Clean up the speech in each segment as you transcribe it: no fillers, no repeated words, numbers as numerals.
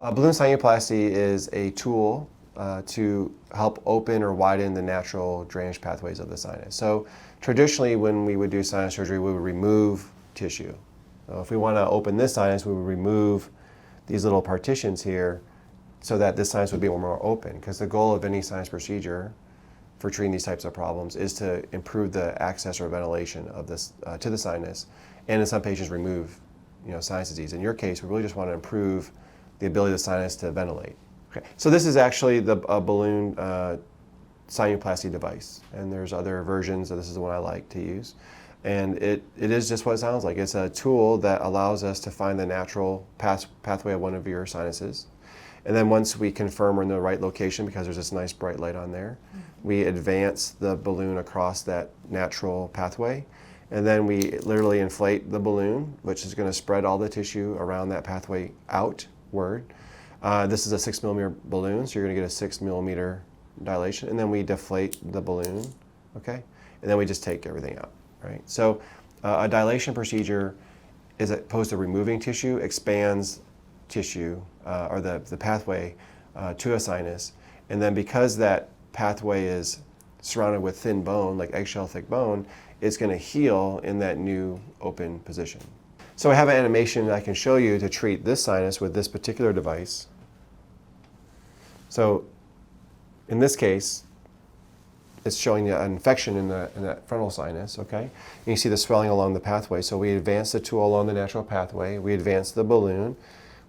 Balloon sinuplasty is a tool to help open or widen the natural drainage pathways of the sinus. So traditionally when we would do sinus surgery, we would remove tissue. So if we want to open this sinus, we would remove these little partitions here so that this sinus would be more open, because the goal of any sinus procedure for treating these types of problems is to improve the access or ventilation of this to the sinus, and in some patients remove sinus disease. In your case, we really just want to improve the ability of the sinus to ventilate. Okay. So this is actually the balloon sinuplasty device, and there's other versions. So this is the one I like to use, and it is just what it sounds like. It's a tool that allows us to find the natural pathway of one of your sinuses, and then once we confirm we're in the right location, because there's this nice bright light on there, we advance the balloon across that natural pathway, and then we literally inflate the balloon, which is going to spread all the tissue around that pathway outward. This is a 6 millimeter balloon, so you're going to get a 6 millimeter dilation, and then we deflate the balloon, okay? And then we just take everything out, right? So a dilation procedure, as opposed to removing tissue, expands tissue, or the pathway to a sinus, and then because that pathway is surrounded with thin bone, like eggshell thick bone, it's going to heal in that new open position. So I have an animation I can show you to treat this sinus with this particular device. So in this case, it's showing an infection in that frontal sinus, okay? And you see the swelling along the pathway. So we advance the tool along the natural pathway, we advance the balloon,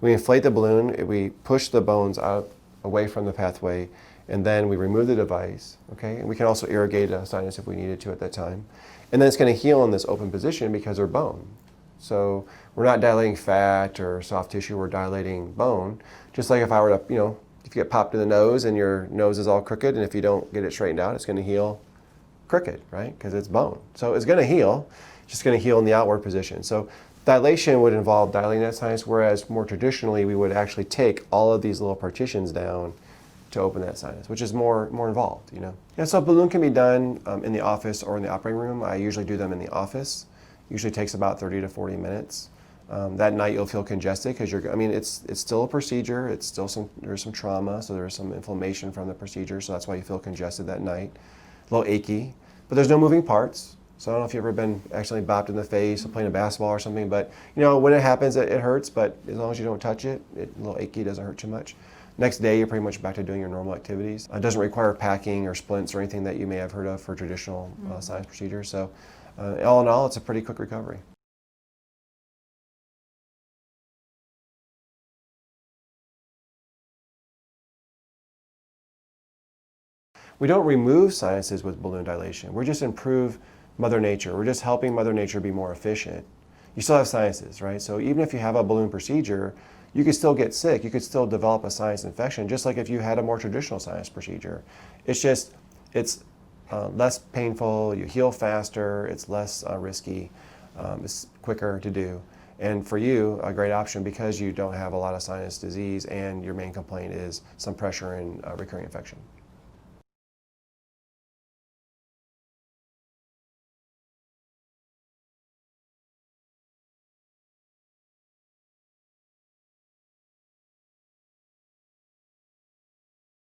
we inflate the balloon, we push the bones out away from the pathway, and then we remove the device, okay? And we can also irrigate a sinus if we needed to at that time. And then it's going to heal in this open position because they're bone. So we're not dilating fat or soft tissue, we're dilating bone. Just like if I were to, if you get popped in the nose and your nose is all crooked, and if you don't get it straightened out, it's going to heal crooked, right? Because it's bone. So it's going to heal, just going to heal in the outward position. So dilation would involve dilating that sinus, whereas more traditionally we would actually take all of these little partitions down to open that sinus, which is more involved, Yeah, so a balloon can be done in the office or in the operating room. I usually do them in the office. Usually takes about 30 to 40 minutes. That night you'll feel congested because it's still a procedure. It's still there's some trauma, so there's some inflammation from the procedure, so that's why you feel congested that night. A little achy, but there's no moving parts. So I don't know if you've ever been accidentally bopped in the face playing a basketball or something, but when it happens, it hurts, but as long as you don't touch it, a little achy, doesn't hurt too much. Next day, you're pretty much back to doing your normal activities. It doesn't require packing or splints or anything that you may have heard of for traditional sinus procedures. So all in all, it's a pretty quick recovery. We don't remove sinuses with balloon dilation. We just improve Mother Nature. We're just helping Mother Nature be more efficient. You still have sinuses, right? So even if you have a balloon procedure, you could still get sick. You could still develop a sinus infection, just like if you had a more traditional sinus procedure. It's just, it's less painful, you heal faster, it's less risky, it's quicker to do. And for you, a great option because you don't have a lot of sinus disease and your main complaint is some pressure and recurring infection.